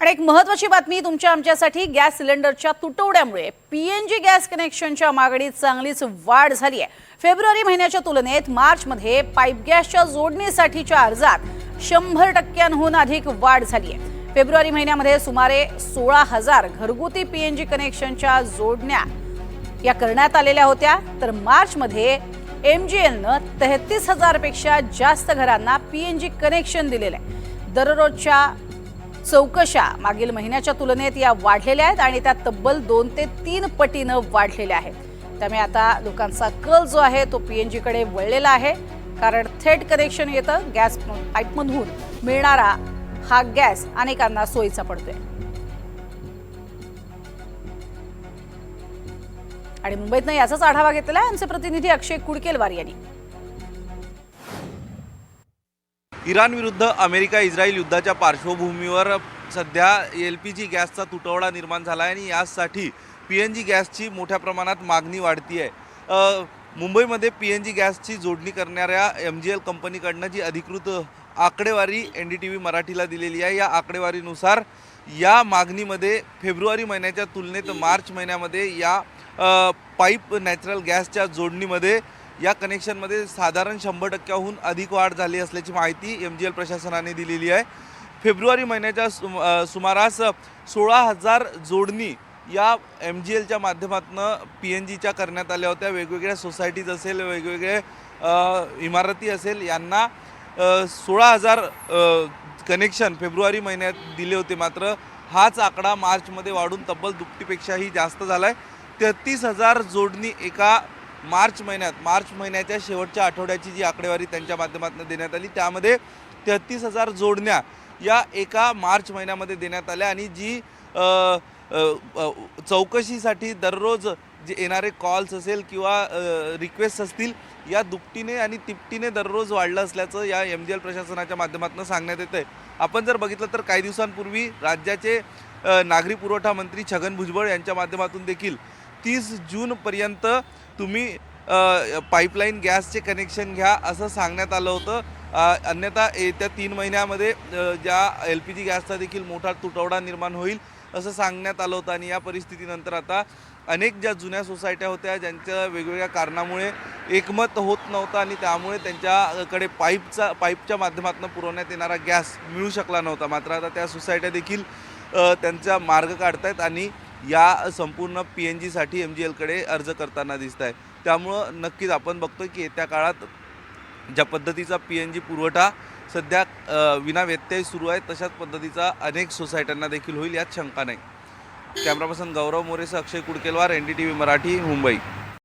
आणि एक महत्त्वाची बातमी तुमच्या आमच्यासाठी गॅस सिलेंडरच्या तुटवड्यामुळे पीएनजी गॅस कनेक्शनच्या मागणीत चांगलीच वाढ झाली आहे। फेब्रुवारी महिन्याच्या तुलनेत मार्चमध्ये पाईप गॅसच्या जोडणीसाठीच्या अर्जात 100%हून अधिक वाढ झाली आहे। फेब्रुवारी महिन्यामध्ये सुमारे 16,000 घरगुती पीएनजी कनेक्शनच्या जोडण्या या करण्यात आलेल्या होत्या, तर मार्चमध्ये एमजीएलनं 33,000 पेक्षा जास्त घरांना पीएनजी कनेक्शन दिलेले आहे। दररोजच्या चौकशा मागील महिन्याच्या तुलनेत या वाढलेल्या आहेत आणि त्या तब्बल 2 ते 3 पटीनं वाढलेल्या आहेत। त्यामुळे आता लोकांचा कल जो आहे तो पीएनजी कडे वळलेला आहे, कारण थेट कनेक्शन येतं। गॅस पाईपमधून मिळणारा हा गॅस अनेकांना सोयीचा पडतोय। आणि मुंबईतनं याचाच आढावा घेतला आमचे प्रतिनिधी अक्षय कुडकेलवार यांनी। इराण विरुद्ध अमेरिका इस्रायल युद्धाच्या पार्श्वभूमीवर सध्या एलपीजी गॅसचा तुटवडा निर्माण झाला आहे आणि यासाठी पीएनजी गॅसची मोठ्या प्रमाणात मागणी वाढती आहे। मुंबईमध्ये पीएनजी गॅसची जोडणी करणाऱ्या एमजीएल कंपनीकडनं जी अधिकृत आकडेवारी एनडीटीव्ही मराठीला दिलेली आहे, या आकडेवारीनुसार या मागणीमध्ये फेब्रुवारी महिन्याच्या तुलनेत मार्च महिन्यामध्ये या पाईप नॅचरल गॅसच्या जोडणीमध्ये या कनेक्शनमध्ये साधारण 100%हून अधिक वाढ झाली असल्याची माहिती एमजीएल प्रशासनाने दिलेली आहे। फेब्रुवारी महिन्याच्या सुमारास 16,000 जोडणी या एमजीएलच्या माध्यमातून पीएनजीच्या करण्यात आल्या होत्या। वेगवेगळ्या सोसायटीज असेल, वेगवेगळे इमारती असेल, यांना 16,000 कनेक्शन फेब्रुवारी महिन्यात दिले होते। मात्र हाच आकडा मार्चमध्ये वाढून तब्बल दुपटीपेक्षाही जास्त झाला आहे। 33,000 जोडणी एका मार्च महिन्याच्या शेवटच्या आठवड्याची जी आकडेवारी त्यांच्या माध्यमातून देण्यात आली, त्यामध्ये 33,000 जोडण्या या एका मार्च महिन्यामध्ये देण्यात आल्या आणि जी चौकशीसाठी दररोज जे येणारे कॉल्स असेल किंवा रिक्वेस्ट असतील, या दुपटीने आणि तिपटीने दररोज वाढलं असल्याचं या एमजीएल प्रशासनाच्या माध्यमातून सांगण्यात येतं आहे। आपण जर बघितलं तर काही दिवसांपूर्वी राज्याचे नागरी पुरवठा मंत्री छगन भुजबळ यांच्या माध्यमातून देखील 30 जूनपर्यंत तुम्ही पाईपलाईन गॅसचे कनेक्शन घ्या असं सांगण्यात आलं होतं। अन्यथा येत्या 3 महिन्यामध्ये ज्या एलपीजी गॅसचा देखील मोठा तुटवडा निर्माण होईल असं सांगण्यात आलं होतं। आणि या परिस्थितीनंतर आता अनेक ज्या जुन्या सोसायट्या होत्या, ज्यांच्या वेगवेगळ्या कारणामुळे एकमत होत नव्हतं आणि त्यामुळे त्यांच्याकडे पाईपच्या माध्यमातून पुरवण्यात येणारा गॅस मिळू शकला नव्हता, मात्र आता त्या सोसायट्या देखील त्यांचा मार्ग काढतायत आणि या संपूर्ण पीएनजीसाठी एमजीएलकडे अर्ज करताना दिसत आहे। त्यामुळं नक्कीच आपण बघतोय की येत्या काळात ज्या पद्धतीचा पीएनजी पुरवठा सध्या विना व्यत्यय सुरू आहे, तशाच पद्धतीचा अनेक सोसायट्यांना देखील होईल, यात शंका नाही। कॅमेरा पर्सन गौरव मोरेसह अक्षय कुडकेलवार, एनडीटीव्ही मराठी, मुंबई।